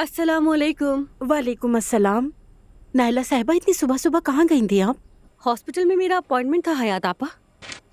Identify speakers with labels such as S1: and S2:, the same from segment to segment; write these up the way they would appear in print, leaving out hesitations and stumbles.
S1: अस्सलामुअलैकुम।
S2: वालेकुम अस्सलाम। नायला साहिबा, इतनी सुबह सुबह कहाँ गई थी आप?
S1: हॉस्पिटल में मेरा अपॉइंटमेंट था हयात आपा।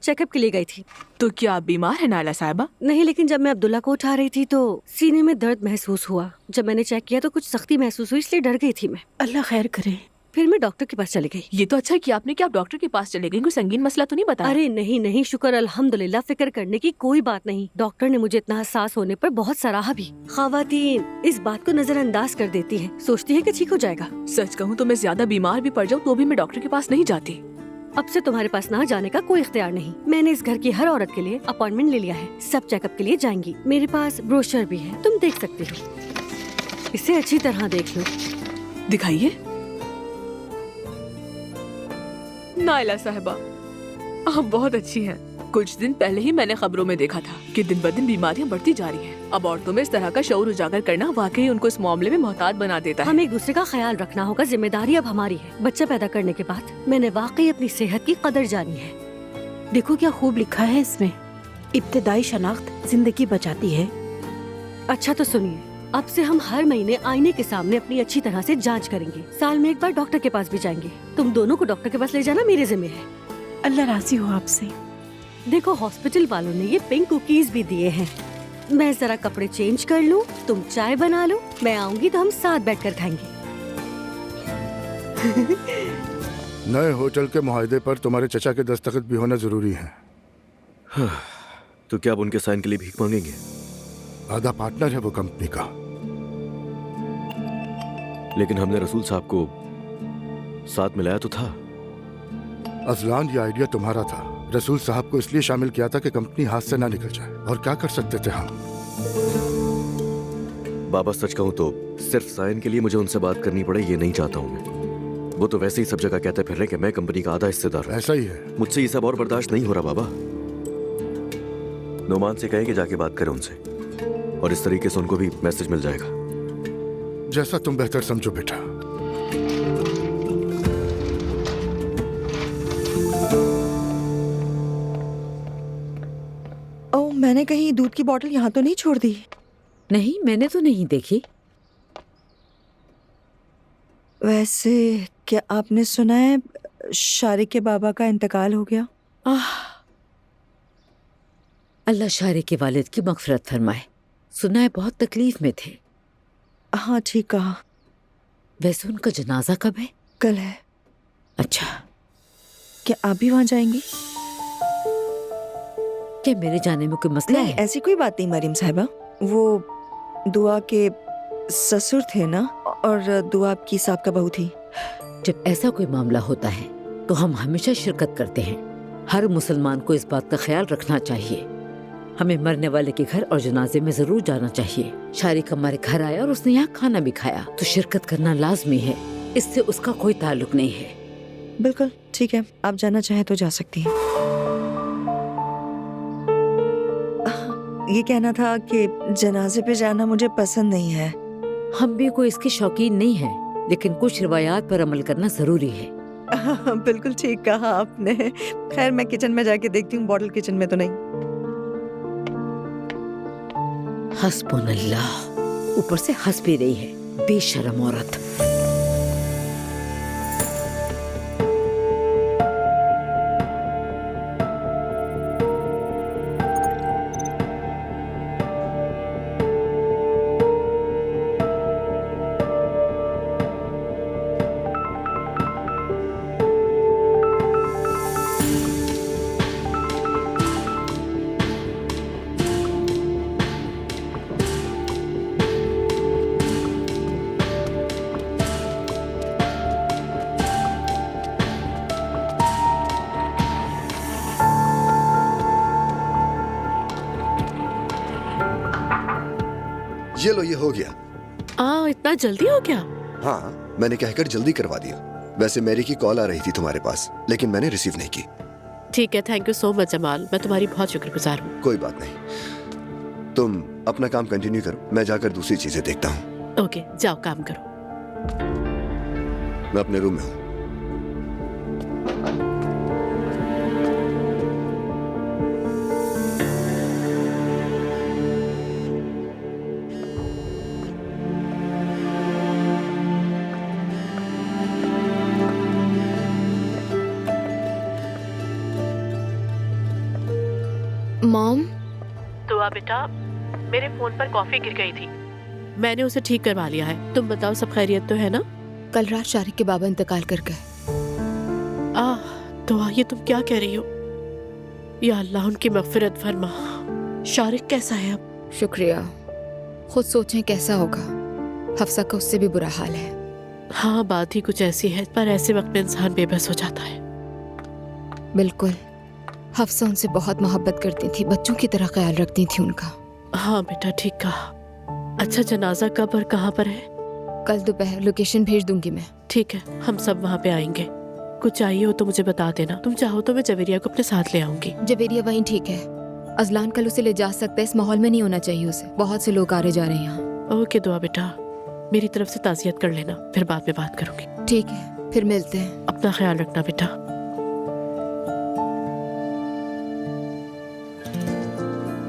S1: चेकअप के लिए गई थी।
S3: तो क्या आप बीमार है नायला साहिबा?
S1: नहीं, लेकिन जब मैं अब्दुल्ला को उठा रही थी तो सीने में दर्द महसूस हुआ। जब मैंने चेक किया तो कुछ सख्ती महसूस हुई, इसलिए डर गई थी मैं।
S2: अल्लाह खैर करे।
S1: फिर मैं डॉक्टर के पास चली गई।
S3: ये तो अच्छा किया आपने कि आप डॉक्टर के पास चले गए। कोई संगीन मसला तो नहीं बताया?
S1: अरे नहीं नहीं, शुक्र अल्हम्दुलिल्लाह, फिक्र करने की कोई बात नहीं। डॉक्टर ने मुझे इतना हसास होने पर बहुत सराहा भी। ख्वातीन इस बात को नजरअंदाज कर देती हैं, सोचती है कि ठीक हो जाएगा।
S3: सच कहूँ तो मैं ज्यादा बीमार भी पड़ जाऊँ तो भी मैं डॉक्टर के पास नहीं जाती।
S1: अब से तुम्हारे पास ना जाने का कोई इख्तियार नहीं। मैंने इस घर की हर औरत के लिए अपॉइंटमेंट ले लिया है। सब चेकअप के लिए जाएंगी। मेरे पास ब्रोशर भी है, तुम देख सकती हो। इसे अच्छी तरह देख लो।
S3: दिखाइए। नायला साहिबा, आप बहुत अच्छी हैं। कुछ दिन पहले ही मैंने खबरों में देखा था कि दिन ब दिन बीमारियां बढ़ती जा रही हैं। अब औरतों में इस तरह का शऊर उजागर करना वाकई उनको इस मामले में मोहतात बना देता है।
S1: हमें एक दूसरे का ख्याल रखना होगा, जिम्मेदारी अब हमारी है। बच्चा पैदा करने के बाद मैंने वाकई अपनी सेहत की कदर जानी है।
S2: देखो क्या खूब लिखा है इसमें, इब्तिदाई शनाख्त जिंदगी बचाती है।
S1: अच्छा तो सुनिए, अब से हम हर महीने आईने के सामने अपनी अच्छी तरह से जांच करेंगे। साल में एक बार डॉक्टर के पास भी जाएंगे। तुम दोनों को डॉक्टर के पास ले जाना मेरे जिम्मे है।
S2: अल्लाह राजी हो आपसे।
S1: देखो, हॉस्पिटल वालों ने ये पिंक कुकीज भी दिए हैं। मैं जरा कपड़े चेंज कर लूं, तुम चाय बना लो, मैं आऊंगी तो हम साथ बैठकर खाएंगे।
S4: नए होटल के मुआहदे पर तुम्हारे चचा के दस्तखत भी होना जरूरी है।
S5: तो क्या आप उनके साइन के लिए भीख मांगेंगे?
S4: आधा पार्टनर है वो कंपनी का।
S5: लेकिन हमने रसूल साहब को साथ मिलाया तो था।
S4: अजलान, ये आइडिया तुम्हारा था। रसूल साहब को इसलिए शामिल किया था कि कंपनी हाथ से ना निकल जाए। और क्या कर सकते थे हम?
S5: बाबा, सच कहूं तो सिर्फ साइन के लिए मुझे उनसे बात करनी पड़े ये नहीं चाहता हूं मैं। वो तो वैसे ही सब जगह कहते फिर रहे कि मैं कंपनी का आधा हिस्सेदार हूं।
S4: ऐसा ही है।
S5: मुझसे ये सब और बर्दाश्त नहीं हो रहा बाबा। नोमान से कहें कि जाके बात करें उनसे, और इस तरीके से उनको भी मैसेज मिल जाएगा।
S4: जैसा तुम बेहतर समझो बेटा।
S6: ओह, मैंने कहीं दूध की बोतल यहाँ तो नहीं छोड़ दी?
S7: नहीं, मैंने तो नहीं देखी।
S6: वैसे क्या आपने सुना है शारिक के बाबा का इंतकाल हो गया?
S7: अल्लाह शारिक के वालिद की मगफिरत फरमाए। सुना है बहुत तकलीफ में थे।
S6: हाँ, ठीक कहा।
S7: वैसे उनका जनाजा कब है?
S6: कल है।
S7: अच्छा,
S6: क्या आप भी वहाँ जाएंगी?
S7: क्या मेरे जाने में कोई मसला
S6: नहीं,
S7: है?
S6: ऐसी कोई बात नहीं मरीम साहिबा। वो दुआ के ससुर थे ना, और दुआ आपकी साहब का बहू थी।
S7: जब ऐसा कोई मामला होता है तो हम हमेशा शिरकत करते हैं। हर मुसलमान को इस बात का ख्याल रखना चाहिए। हमें मरने वाले के घर और जनाजे में जरूर जाना चाहिए। शारिक हमारे घर आया और उसने यहाँ खाना भी खाया, तो शिरकत करना लाजमी है। इससे उसका कोई ताल्लुक नहीं है।
S6: बिल्कुल ठीक है, आप जाना चाहें तो जा सकती हैं। ये कहना था कि जनाजे पे जाना मुझे पसंद नहीं है।
S7: हम भी कोई इसके शौकीन नहीं है, लेकिन कुछ रिवायात पर अमल करना जरूरी है।
S6: बिल्कुल ठीक कहा आपने। खैर, मैं किचन में जाके देखती हूँ। बॉटल किचन में तो नहीं।
S7: हस्बुनल्लाह, ऊपर से हंस भी रही है, बेशरम औरत।
S8: ये लो, ये हो गया।
S3: इतना जल्दी हो गया?
S8: हाँ, मैंने कहकर जल्दी करवा दिया। वैसे मैरी की कॉल आ रही थी तुम्हारे पास, लेकिन मैंने रिसीव नहीं की।
S3: ठीक है, thank you so much Jamal, मैं तुम्हारी बहुत शुक्रगुजार हूँ।
S8: कोई बात नहीं, तुम अपना काम कंटिन्यू करो, मैं जाकर दूसरी चीजें देखता हूँ।
S3: ओके, जाओ काम करो।
S8: मैं अपने रूम में हूँ।
S9: मॉम,
S2: दुआ बेटा, मेरे फोन पर कॉफी गिर गई थी, मैंने उसे ठीक करवा लिया है। तुम बताओ सब खैरियत तो है ना?
S9: कल रात शारिक के बाबा इंतकाल कर गए।
S2: दुआ, ये तुम क्या कह रही हो? या अल्लाह उनकी मगफिरत फरमा। शारिक कैसा है अब?
S9: शुक्रिया। खुद सोचें कैसा होगा। हफ्सा का उससे भी बुरा हाल है।
S2: हाँ, बात ही कुछ ऐसी है, पर ऐसे वक्त में इंसान बेबस हो जाता है।
S9: बिल्कुल। हफ्सा उनसे बहुत मोहब्बत करती थी, बच्चों की तरह ख्याल रखती थी उनका।
S2: हाँ बेटा, ठीक कहा। अच्छा, जनाजा कब और कहाँ पर है?
S9: कल दोपहर लोकेशन भेज दूंगी मैं।
S2: ठीक है, हम सब वहाँ पे आएंगे। कुछ चाहिए हो तो मुझे बता देना। तुम चाहो तो मैं जवेरिया को अपने साथ ले आऊंगी।
S9: जवेरिया वहीं ठीक है। अजलान कल उसे ले जा सकता है, इस माहौल में नहीं होना चाहिए उसे। बहुत से लोग आ रहे जा रहे हैं यहाँ।
S2: ओके दुआ बेटा, मेरी तरफ से ताज़ियत कर लेना, फिर बाद में बात करूंगी।
S9: ठीक है, फिर मिलते हैं।
S2: अपना ख्याल रखना बेटा।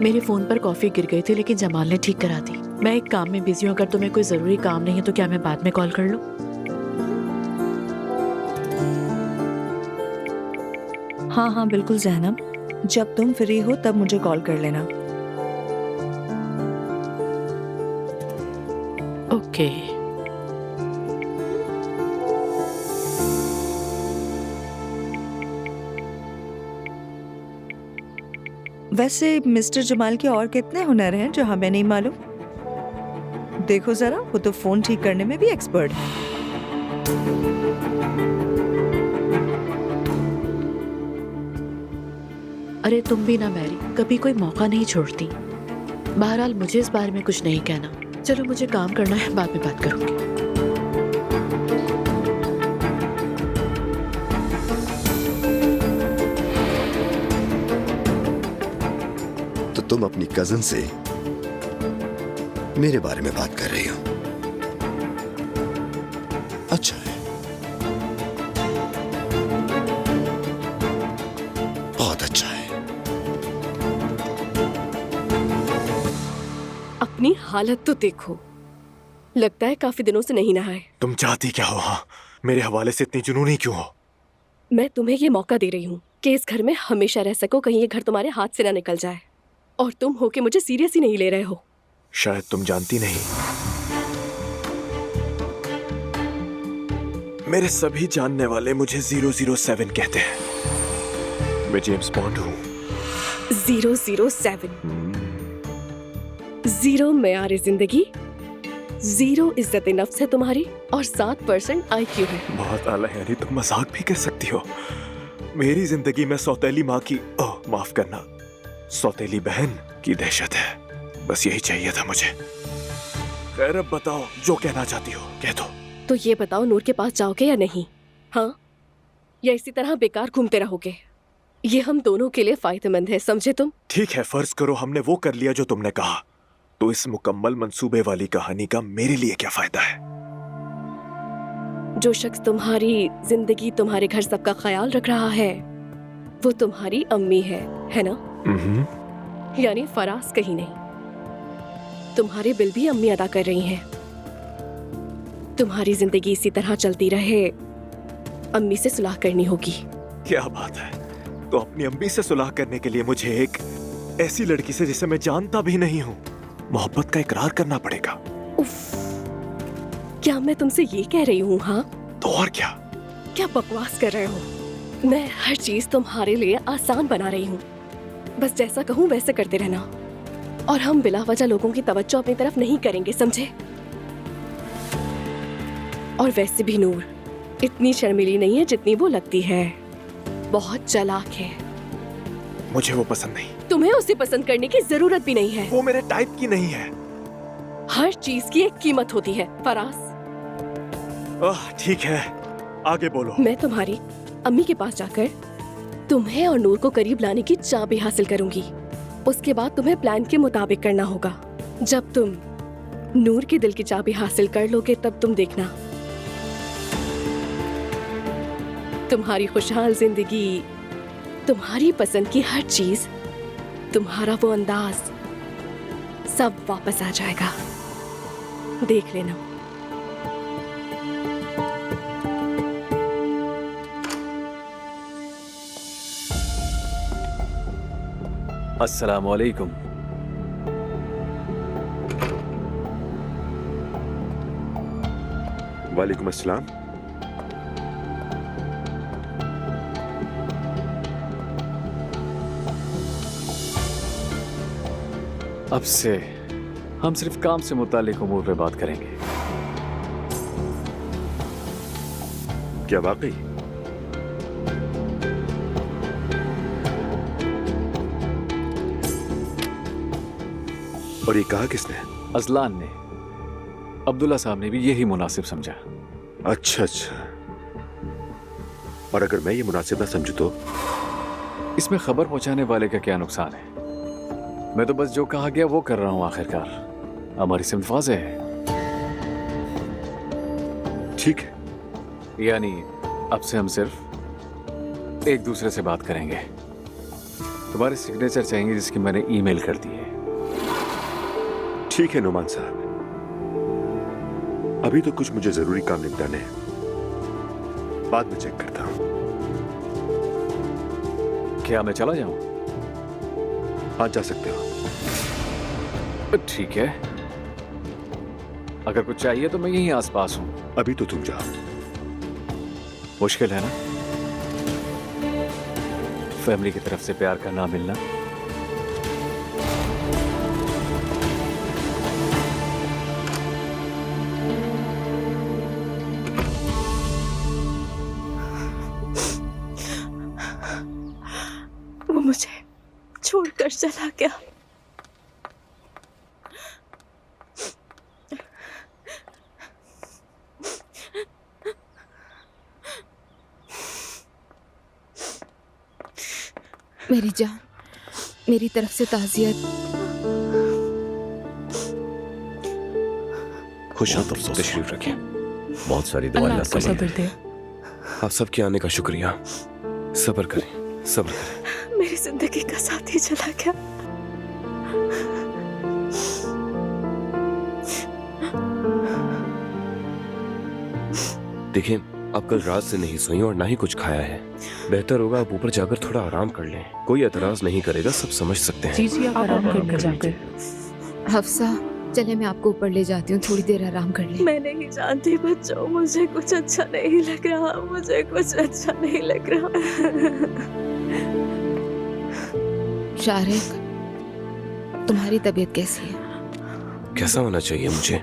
S2: मेरे फोन पर कॉफी गिर गई थी, लेकिन जमाल ने ठीक करा दी। मैं एक काम में बिजी हूँ, अगर तुम्हें कोई जरूरी काम नहीं है तो क्या मैं बाद में कॉल कर लूँ?
S6: हाँ हाँ बिल्कुल जहनब, जब तुम फ्री हो तब मुझे कॉल कर लेना।
S2: ओके।
S6: वैसे मिस्टर जमाल के और कितने हुनर हैं जो हमें नहीं मालूम। देखो जरा, वो तो फोन ठीक करने में भी एक्सपर्ट है।
S2: अरे तुम भी ना मैरी, कभी कोई मौका नहीं छोड़ती। बहरहाल मुझे इस बारे में कुछ नहीं कहना। चलो मुझे काम करना है, बाद में बात करूंगी।
S8: तो तुम अपनी कजन से मेरे बारे में बात कर रही हो? अच्छा है, बहुत अच्छा है।
S1: अपनी हालत तो देखो, लगता है काफी दिनों से नहीं नहाए।
S10: तुम चाहती क्या हो? हाँ, मेरे हवाले से इतनी जुनूनी क्यों हो?
S1: मैं तुम्हें ये मौका दे रही हूँ कि इस घर में हमेशा रह सको, कहीं ये घर तुम्हारे हाथ से ना निकल जाए। और तुम हो के मुझे सीरियस ही नहीं ले रहे हो।
S10: शायद तुम जानती नहीं, मेरे सभी जानने वाले मुझे 007 कहते हैं। मैं जेम्स बॉन्ड हूँ।
S1: 007। 0 मेयार जिंदगी, 0 इज्जत नफ्स है तुम्हारी, और 7% IQ है।
S10: बहुत आला, यानी तुम मजाक भी कर सकती हो। मेरी जिंदगी में सौतेली माँ की, माफ करना, सौतेली बहन की दहशत है। बस यही चाहिए था मुझे। खैर अब बताओ, जो कहना चाहती हो कह दो।
S1: तो ये बताओ, नूर के पास जाओगे या नहीं? हाँ, या इसी तरह बेकार घूमते रहोगे? ये हम दोनों के लिए फायदेमंद है, समझे तुम?
S10: ठीक है, फर्ज करो हमने वो कर लिया जो तुमने कहा, तो इस मुकम्मल मंसूबे वाली कहानी का मेरे लिए क्या फायदा है?
S1: जो शख्स तुम्हारी जिंदगी, तुम्हारे घर सबका ख्याल रख रहा है, वो तुम्हारी अम्मी है ना? यानी फराज कहीं नहीं। तुम्हारे बिल भी अम्मी अदा कर रही हैं। तुम्हारी जिंदगी इसी तरह चलती रहे, अम्मी से सुलह करनी होगी।
S10: क्या बात है, तो अपनी अम्मी से सुलह करने के लिए मुझे एक ऐसी लड़की से जिसे मैं जानता भी नहीं हूँ मोहब्बत का इकरार करना पड़ेगा।
S1: उफ, क्या मैं तुमसे ये कह रही हूँ? हाँ
S10: तो और क्या?
S1: क्या बकवास कर रहे हो? मैं हर चीज तुम्हारे लिए आसान बना रही हूँ, बस जैसा कहूँ वैसे करते रहना, और हम बिला वजह लोगों की तवज्जो अपनी तरफ नहीं करेंगे, समझे? और वैसे भी नूर इतनी शर्मीली नहीं है जितनी वो लगती है, बहुत चालाक है।
S10: मुझे वो पसंद नहीं।
S1: तुम्हें उसे पसंद करने की जरूरत भी नहीं है।
S10: वो मेरे टाइप की नहीं है।
S1: हर चीज की एक कीमत होती है फराज।
S10: ठीक है, आगे बोलो।
S1: मैं तुम्हारी अम्मी के पास जाकर तुम्हें और नूर को करीब लाने की चाबी हासिल करूंगी। उसके बाद तुम्हें प्लान के मुताबिक करना होगा। जब तुम नूर के दिल की चाबी हासिल कर लोगे, तब तुम देखना, तुम्हारी खुशहाल जिंदगी, तुम्हारी पसंद की हर चीज, तुम्हारा वो अंदाज, सब वापस आ जाएगा। देख लेना।
S11: अस्सलामु अलैकुम।
S12: वालेकुम अस्सलाम।
S11: अब से हम सिर्फ काम से मुताल्लिक उमूर पे बात करेंगे।
S12: क्या वाकई? और ये कहा किसने?
S11: अजलान ने। अब्दुल्ला साहब ने भी यही मुनासिब समझा।
S12: अच्छा अच्छा। और अगर मैं ये मुनासिब ना समझूं तो?
S11: इसमें खबर पहुंचाने वाले का क्या नुकसान है? मैं तो बस जो कहा गया वो कर रहा हूं। आखिरकार हमारी सिमत वाज़ेह है।
S12: ठीक है।
S11: यानी अब से हम सिर्फ एक दूसरे से बात करेंगे। तुम्हारे सिग्नेचर चाहिए जिसकी मैंने ईमेल कर दी है।
S12: ठीक है नुमान साहब, अभी तो कुछ मुझे जरूरी काम निपटाने हैं, बाद में चेक करता हूं।
S11: क्या मैं चला जाऊं?
S12: हाँ जा सकते हो।
S11: ठीक है, अगर कुछ चाहिए तो मैं यहीं आसपास हूं।
S12: अभी तो तुम जाओ।
S11: मुश्किल है ना फैमिली की तरफ से प्यार का ना मिलना।
S1: वो मुझे छोड़कर चला गया।
S9: मेरी जान, मेरी तरफ से ताज़ियत।
S12: खुश तशरीफ रखें।
S5: बहुत सारी
S2: अल्लाह
S5: दुआएं
S2: आपको सब्र दे।
S12: आप सबके आने का शुक्रिया। सब्र करें, सब्र करें।
S1: मेरी जिंदगी का साथी चला गया।
S13: देखिए, आप कल रात से नहीं सोई और ना ही कुछ खाया है। बेहतर होगा आप ऊपर जाकर थोड़ा आराम कर लें। कोई एतराज नहीं करेगा, सब समझ सकते हैं।
S2: जी आप आराम करने जाकर।
S9: हफ्सा, चले मैं आपको ऊपर ले जाती हूँ, थोड़ी देर आराम कर ले।
S1: मैं नहीं जानती बच्चों, मुझे कुछ अच्छा नहीं लग रहा, मुझे कुछ अच्छा नहीं लग रहा।
S9: शारिक, तुम्हारी तबीयत कैसी है?
S13: कैसा होना चाहिए मुझे?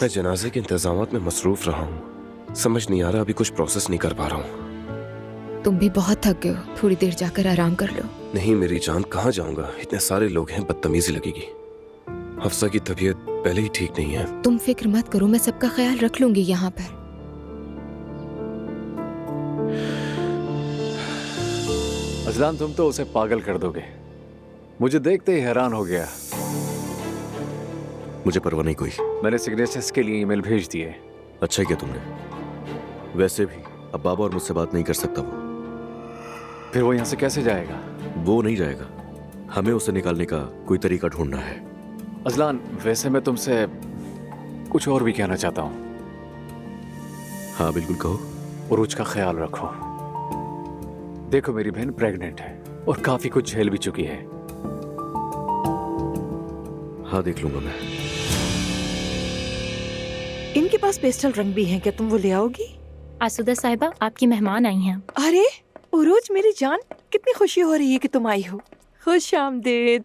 S13: मैं जनाजे के इंतजामात में मसरूफ रहा हूँ। समझ नहीं आ रहा, अभी कुछ प्रोसेस नहीं कर पा रहा हूँ।
S9: तुम भी बहुत थक गए हो, थोड़ी देर जाकर आराम कर लो।
S13: नहीं मेरी जान, कहाँ जाऊंगा? इतने सारे लोग हैं, बदतमीजी लगेगी। हफ्सा की तबीयत पहले ही ठीक नहीं है।
S9: तुम फिक्र मत करो, मैं सबका ख्याल रख लूंगी यहाँ पर।
S11: अजलान, तुम तो उसे पागल कर दोगे। मुझे देखते ही हैरान हो गया।
S5: मुझे परवाह नहीं कोई।
S11: मैंने सिग्नेचर्स के लिए ईमेल भेज दी है।
S5: अच्छा किया तुमने। वैसे भी अब बाबा और मुझसे बात नहीं कर सकता वो।
S11: फिर वो यहाँ से कैसे जाएगा?
S5: वो नहीं जाएगा, हमें उसे निकालने का कोई तरीका ढूंढना है।
S11: अजलान, वैसे मैं तुमसे कुछ और भी कहना चाहता हूँ।
S5: हाँ बिल्कुल कहो।
S11: उरूज का ख्याल रखो। देखो मेरी बहन प्रेग्नेंट है और काफी कुछ झेल भी चुकी है।
S5: हाँ देख लूंगा मैं।
S14: इनके पास पेस्टल रंग भी हैं, क्या तुम वो ले आओगी?
S15: आसुदा साहिबा, आपकी मेहमान आई हैं।
S14: अरे उरूज मेरी जान, कितनी खुशी हो रही है कि तुम आई हो। खुश आमदीद।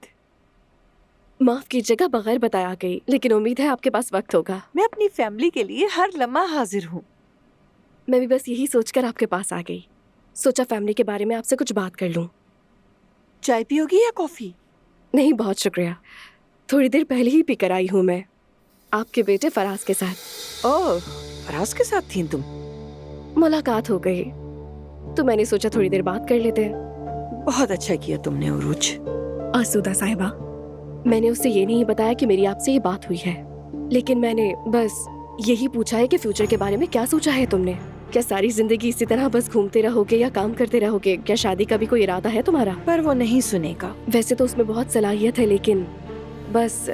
S1: माफ कीजिएगा, बगैर बताए आ गई, लेकिन उम्मीद है आपके पास वक्त होगा।
S14: मैं अपनी फैमिली के लिए हर लम्हा हाजिर हूँ।
S1: मैं भी बस यही सोचकर आपके पास आ गई। सोचा फैमिली के बारे में आपसे कुछ बात कर लूं।
S14: चाय पियोगी या कॉफी?
S1: नहीं बहुत शुक्रिया, थोड़ी देर पहले ही पीकर आई हूँ मैं, आपके बेटे फराज के साथ।
S14: ओह, फराज के साथ थी तुम?
S1: मुलाकात हो गई तो मैंने सोचा थोड़ी देर बात कर लेते हैं।
S14: बहुत अच्छा किया तुमने उरूज।
S1: आसूदा साहिबा, मैंने उससे ये नहीं बताया कि मेरी आपसे ये बात हुई है, लेकिन मैंने बस यही पूछा है कि फ्यूचर के बारे में क्या सोचा है तुमने। क्या सारी जिंदगी इसी तरह बस घूमते रहोगे या काम करते रहोगे? क्या शादी का भी कोई इरादा है तुम्हारा?
S14: पर वो नहीं सुनेगा।
S1: वैसे तो उसमें बहुत सलाहियत है, लेकिन बस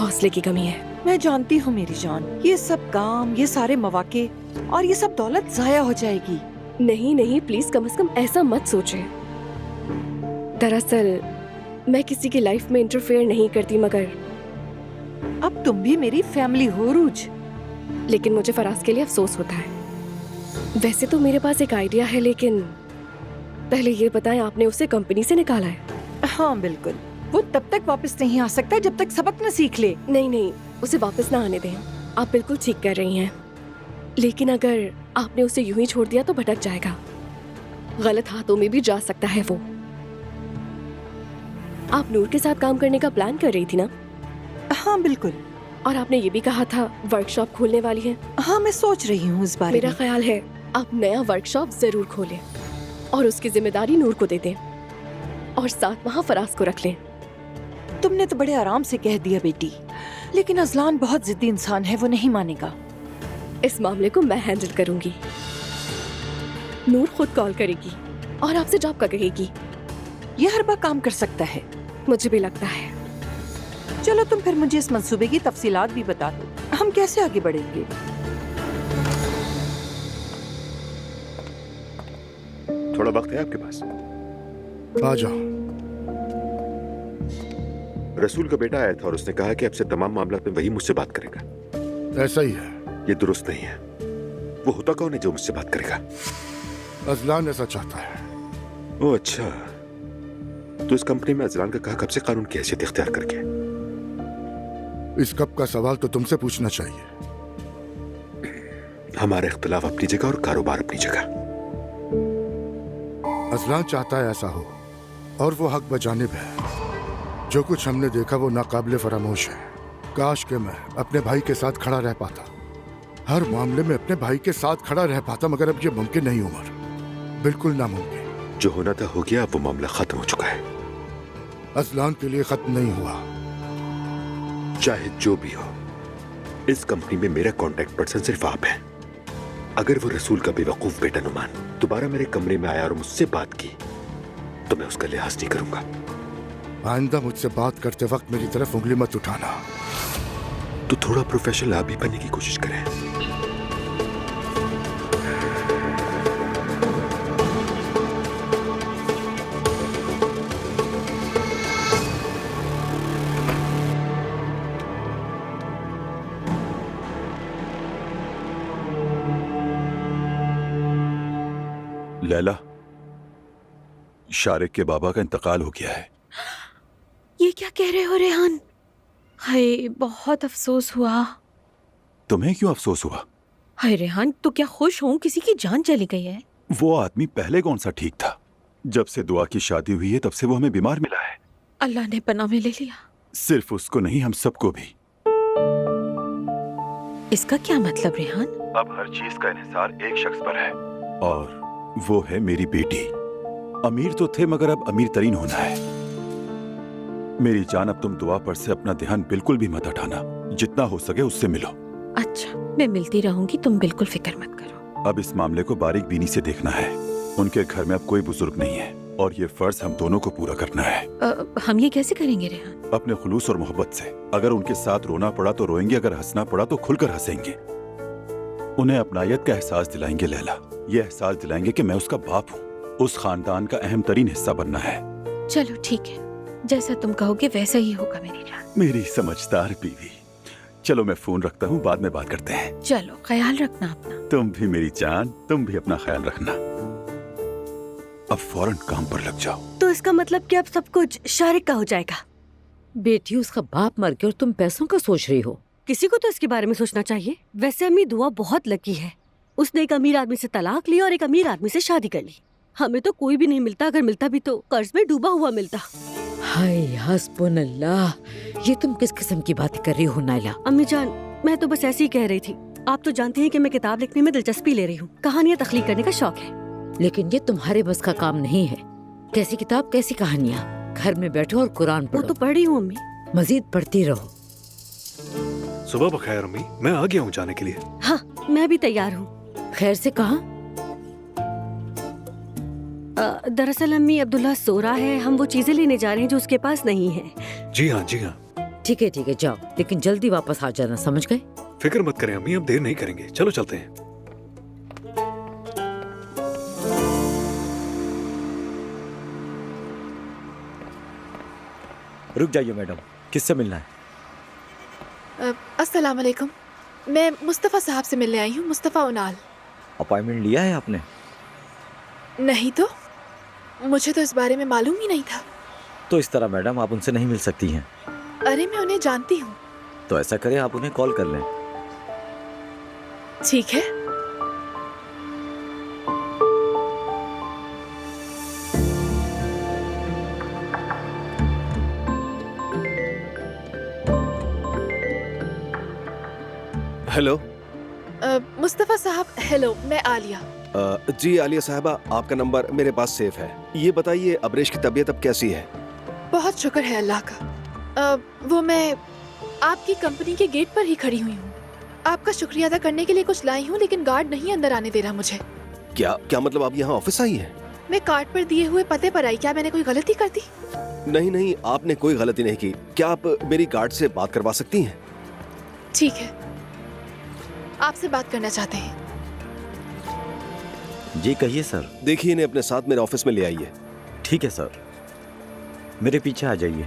S1: हौसले की कमी है।
S14: मैं जानती हूँ मेरी जान, ये सब काम, ये सारे मौके और ये सब दौलत जाया हो जाएगी।
S1: नहीं नहीं, प्लीज कम से कम ऐसा मत सोचे। दरअसल मैं किसी की लाइफ में इंटरफेयर नहीं करती, मगर
S14: अब तुम भी मेरी फैमिली हो रूज।
S1: लेकिन मुझे फराज के लिए अफसोस होता है। वैसे तो मेरे पास एक आइडिया है, लेकिन पहले ये बताएं, आपने उसे कंपनी से निकाला है?
S14: हाँ बिल्कुल, वो तब तक वापस नहीं आ सकता जब तक सबक न सीख ले।
S1: नहीं नहीं, उसे वापस ना आने दें। आप बिल्कुल ठीक कर रही हैं, लेकिन अगर आपने उसे यूं ही छोड़ दिया तो भटक जाएगा, गलत हाथों में भी जा सकता है वो। आप नूर के साथ काम करने का प्लान कर रही थी ना?
S14: हाँ बिल्कुल।
S1: और आपने ये भी कहा था वर्कशॉप खोलने वाली है।
S14: हाँ, मैं सोच रही हूँ इस बारे में।
S1: मेरा ख्याल है आप नया वर्कशॉप जरूर खोलें और उसकी जिम्मेदारी नूर को दे दें और साथ वहाँ फराज को रख लें।
S14: तुमने तो बड़े आराम से कह दिया बेटी, लेकिन अजलान बहुत जिद्दी इंसान है, वो नहीं मानेगा।
S1: इस मामले को मैं हैंडल करूंगी। नूर खुद कॉल करेगी और आपसे जॉब का कहेगी।
S14: ये हर बार काम कर सकता है।
S1: मुझे भी लगता है।
S14: चलो तुम फिर मुझे इस मंसूबे की तफसीलात भी बता दो, हम कैसे आगे बढ़ेंगे।
S16: थोड़ा वक्त है आपके पास?
S4: आ जाओ।
S16: रसूल का बेटा आया था और उसने कहा कि आपसे तमाम मामलात में वही मुझसे बात करेगा।
S4: ऐसा ही है।
S16: ये दुरुस्त नहीं है। वो होता कौन है जो मुझसे बात करेगा?
S4: अजलान ऐसा चाहता है।
S16: ओह अच्छा, तो इस कंपनी में अजलान का कहा कब से कानून की हैसियत इख्तियार करके?
S4: इस कब का सवाल तो तुमसे पूछना चाहिए।
S16: हमारा इख्तिलाफ अपनी जगह और कारोबार अपनी जगह।
S4: अजलान चाहता है ऐसा हो और वो हक बजानिब है। जो कुछ हमने देखा वो नाकाबिले फरामोश है। काश के मैं अपने भाई के साथ खड़ा रह पाता, हर मामले में अपने भाई के साथ खड़ा रह पाता, मगर अब ये मुमकिन नहीं उमर, बिल्कुल नामुमकिन।
S16: जो होना था हो गया, अब वो मामला खत्म हो चुका है।
S4: अजलान के लिए खत्म नहीं हुआ।
S16: चाहे जो भी हो, इस कंपनी में मेरा कॉन्टैक्ट पर्सन सिर्फ आप हैं। अगर वो रसूल का बेवकूफ बेटा नुमान दोबारा मेरे कमरे में आया और मुझसे बात की तो मैं उसका लिहाज नहीं करूंगा।
S4: आइंदा मुझसे बात करते वक्त मेरी तरफ उंगली मत उठाना।
S16: तो थोड़ा प्रोफेशनल आप भी बनने की कोशिश करें।
S17: लैला, शारिक के बाबा का इंतकाल हो गया है।
S18: ये क्या कह रहे हो रेहान? हाय, बहुत अफसोस हुआ।
S17: तुम्हें क्यों अफसोस हुआ?
S18: हाय रेहान, तो क्या खुश हूँ? किसी की जान चली गई है।
S17: वो आदमी पहले कौन सा ठीक था? जब से दुआ की शादी हुई है तब से वो हमें बीमार मिला है।
S18: अल्लाह ने पनाह में ले लिया।
S17: सिर्फ उसको नहीं, हम सबको भी।
S18: इसका क्या मतलब रेहान?
S17: अब हर चीज का इन्हिसार एक शख्स पर है और वो है मेरी बेटी। अमीर तो थे मगर अब अमीर तरीन होना है। मेरी जान, अब तुम दुआ पर से अपना ध्यान बिल्कुल भी मत हटाना। जितना हो सके उससे मिलो।
S18: अच्छा, मैं मिलती रहूंगी, तुम बिल्कुल फिक्र मत करो।
S17: अब इस मामले को बारीक बीनी से देखना है। उनके घर में अब कोई बुजुर्ग नहीं है और ये फर्ज हम दोनों को पूरा करना है।
S18: हम ये कैसे करेंगे रेहान?
S17: अपने खुलूस और मोहब्बत से। अगर उनके साथ रोना पड़ा तो रोएंगे, अगर हंसना पड़ा तो खुलकर हंसेंगे। उन्हें अपनायत का एहसास दिलाएंगे लैला। ये एहसास दिलाएंगे कि मैं उसका बाप हूँ। उस खानदान का अहम तरीन हिस्सा बनना है।
S18: चलो ठीक है, जैसा तुम कहोगे वैसा ही होगा मेरी जान।
S17: मेरी समझदार बीवी। चलो मैं फोन रखता हूँ, बाद में बात करते हैं।
S18: चलो, ख्याल रखना अपना।
S17: तुम भी मेरी जान, तुम भी अपना ख्याल रखना। अब फौरन काम पर लग जाओ।
S7: तो इसका मतलब कि अब सब कुछ शारिक का हो जाएगा? बेटी, उसका बाप मर गया और तुम पैसों का सोच रही हो।
S19: किसी को तो इसके बारे में सोचना चाहिए। वैसे अम्मी दुआ बहुत लकी है। उसने एक अमीर आदमी से तलाक ली और एक अमीर आदमी से शादी कर ली। हमें तो कोई भी नहीं मिलता, अगर मिलता भी तो कर्ज में डूबा हुआ मिलता।
S7: हाय हस्बुनल्लाह, ये तुम किस किस्म की बातें कर रही हो नाइला?
S19: अम्मी जान, मैं तो बस ऐसे ही कह रही थी। आप तो जानती हैं कि मैं किताब लिखने में दिलचस्पी ले रही हूँ। कहानियाँ तख्लीक करने का शौक है।
S7: लेकिन ये तुम्हारे बस का काम नहीं है। कैसी किताब, कैसी कहानियाँ? घर में बैठो और कुरान पढ़ो।
S19: वो तो पढ़ रही हूँ अम्मी।
S7: मजीद पढ़ती रहो।
S10: सुबह बखैर अम्मी, मैं आ गया हूँ जाने के लिए।
S19: हाँ, मैं भी तैयार हूँ।
S7: खैर से कहा?
S19: दरअसल अम्मी, अब्दुल्ला सो रहा है। हम वो चीजें लेने जा रहे हैं जो उसके पास नहीं है।
S10: जी हाँ, जी हाँ।
S7: ठीक है जाओ, लेकिन जल्दी वापस आ जाना, समझ गए?
S10: फिक्र मत करें अम्मी, अब देर नहीं करेंगे। चलो चलते हैं।
S20: रुक जाइए मैडम, किससे मिलना है?
S18: अस्सलाम वालेकुम, मैं मुस्तफ़ा साहब से मिलने आई हूँ, मुस्तफ़ा उनाल।
S20: अपॉइंटमेंट लिया है आपने?
S18: नहीं तो, मुझे तो इस बारे में मालूम ही नहीं था।
S20: तो इस तरह मैडम आप उनसे नहीं मिल सकती हैं।
S18: अरे मैं उन्हें जानती हूँ।
S20: तो ऐसा करें, आप उन्हें कॉल कर लें।
S18: ठीक है।
S12: हेलो।
S18: मुस्तफ़ा साहब, हेलो, मैं आलिया।
S12: जी आलिया साहबा, आपका नंबर मेरे पास सेफ है। ये बताइए अबरेश की तबीयत अब कैसी है?
S18: बहुत शुक्र है अल्लाह का। वो मैं आपकी कंपनी के गेट पर ही खड़ी हुई हूँ। आपका शुक्रिया अदा करने के लिए कुछ लाई हूँ, लेकिन गार्ड नहीं अंदर आने दे रहा मुझे।
S12: क्या मतलब आप यहाँ ऑफिस आई हैं?
S18: मैं कार्ड पर दिए हुए पते पर आई। क्या मैंने कोई गलती कर दी?
S12: नहीं, आपने कोई गलती नहीं की। क्या आप मेरी गार्ड से बात करवा सकती हैं?
S18: ठीक है, आपसे बात करना चाहते हैं।
S20: जी कहिए सर।
S12: देखिए, इन्हें अपने साथ मेरे ऑफिस में ले आइए।
S20: ठीक है सर, मेरे पीछे आ जाइए।